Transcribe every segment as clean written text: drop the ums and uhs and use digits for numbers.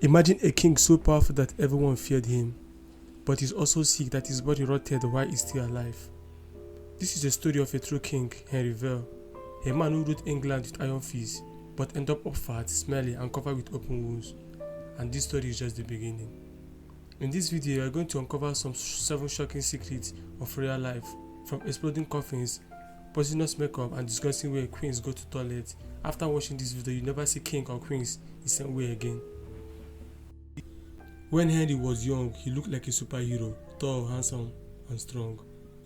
Imagine a king so powerful that everyone feared him, but he's also sick that his body rotted while he's still alive. This is the story of a true king, Henry VIII, a man who ruled England with iron fist, but ended up fat, smelly and covered with open wounds. And this story is just the beginning. In this video, we are going to uncover some 7 shocking secrets of royal life, from exploding coffins, poisonous makeup and disgusting way queens go to toilet. After watching this video, you never see king or queens the same way again. When Henry was young, he looked like a superhero, tall, handsome and strong.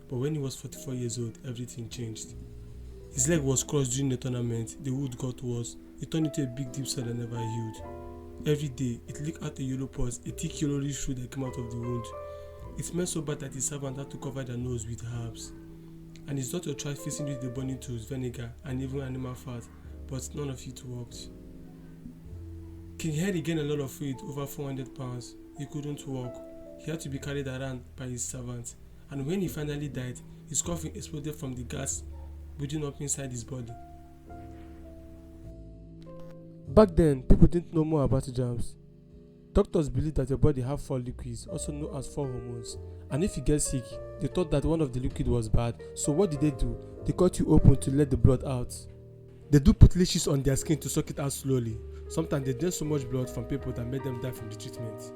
But when he was 44 years old, everything changed. His leg was crushed during the tournament, the wound got worse, it turned into a big deep sore that never healed. Every day, it leaked out a yellow pus, a thick yellowish fluid that came out of the wound. It smelled so bad that his servant had to cover their nose with herbs. And his daughter tried fixing it with the burning tools, vinegar and even animal fat, but none of it worked. King Henry gained a lot of weight, over 400 pounds. He couldn't walk. He had to be carried around by his servants. And when he finally died, his coffin exploded from the gas building up inside his body. Back then, people didn't know more about germs. Doctors believed that your body had 4 liquids, also known as 4 hormones. And if you get sick, they thought that one of the liquids was bad. So what did they do? They cut you open to let the blood out. They do put leeches on their skin to suck it out slowly. Sometimes they drain so much blood from people that made them die from the treatment.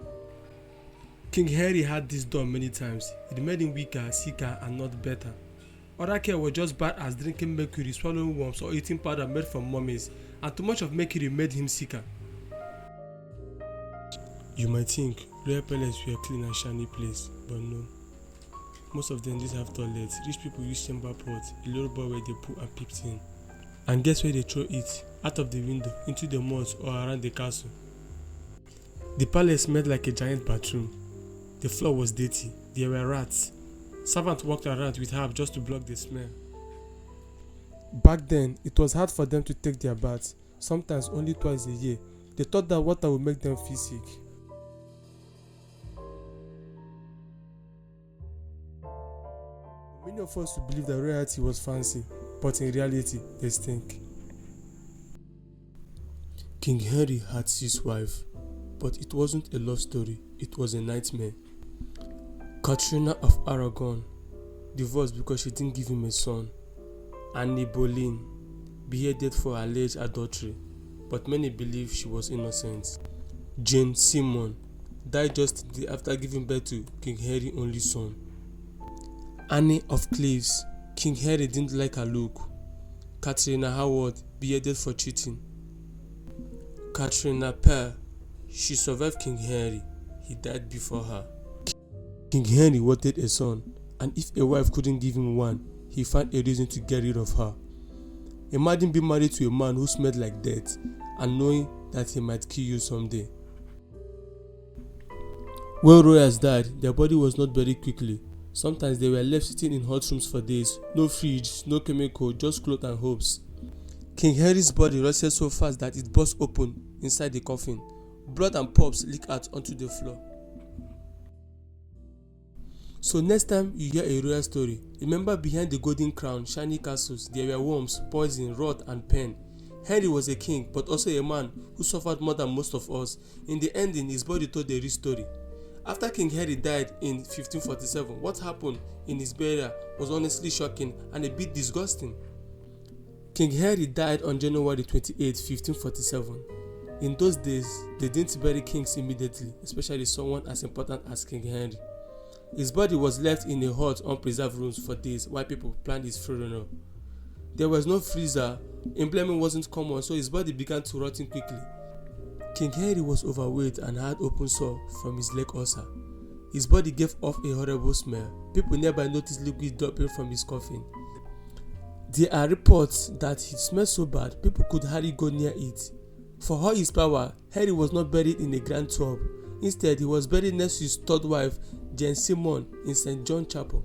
King Henry had this done many times. It made him weaker, sicker and not better. Other care was just bad as drinking mercury, swallowing worms or eating powder made from mummies, and too much of mercury made him sicker. You might think royal palaces were a clean and shiny place, but no. Most of them didn't have toilets. Rich people used chamber pots, a little bowl where they poo and peeped in. And guess where they throw it? Out of the window, into the moats or around the castle. The palace smelled like a giant bathroom. The floor was dirty. There were rats. Servants walked around with herbs just to block the smell. Back then, it was hard for them to take their baths, sometimes only twice a year. They thought that water would make them feel sick. Many of us would believe that royalty was fancy, but in reality, they stink. King Henry had 6 wives, but it wasn't a love story, it was a nightmare. Katrina of Aragon, divorced because she didn't give him a son. Anne Boleyn, beheaded for alleged adultery, but many believe she was innocent. Jane Seymour died just a day after giving birth to King Henry's only son. Anne of Cleves, King Henry didn't like her look. Catherine Howard, beheaded for cheating. Katrina Parr, she survived King Henry, he died before her. King Henry wanted a son, and if a wife couldn't give him one, he found a reason to get rid of her. Imagine being married to a man who smelled like death, and knowing that he might kill you someday. When royals died, their body was not buried quickly. Sometimes they were left sitting in hot rooms for days, no fridge, no chemical, just clothes and hopes. King Henry's body rotted so fast that it burst open inside the coffin. Blood and pulps leaked out onto the floor. So next time you hear a royal story, remember behind the golden crown, shiny castles, there were worms, poison, rot and pain. Henry was a king, but also a man who suffered more than most of us. In the ending, his body told a real story. After King Henry died in 1547, what happened in his burial was honestly shocking and a bit disgusting. King Henry died on January 28, 1547. In those days, they didn't bury kings immediately, especially someone as important as King Henry. His body was left in a hot, unpreserved room for days while people planned his funeral. There was no freezer, embalming wasn't common, so his body began to rot quickly. King Henry was overweight and had open sore from his leg ulcer. His body gave off a horrible smell. People nearby noticed liquid dropping from his coffin. There are reports that he smelled so bad, people could hardly go near it. For all his power, Henry was not buried in a grand tomb. Instead, he was buried next to his 3rd wife, Jane Seymour, in St. John Chapel.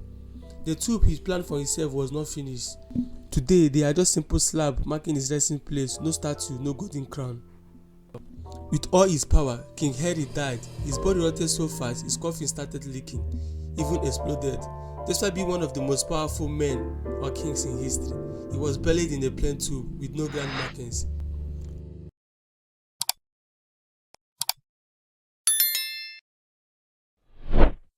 The tomb he planned for himself was not finished. Today, they are just simple slabs marking his resting place, no statue, no golden crown. With all his power, King Henry died. His body rotted so fast, his coffin started leaking, even exploded. Despite being one of the most powerful men or kings in history, he was buried in a plain tomb with no grand markings.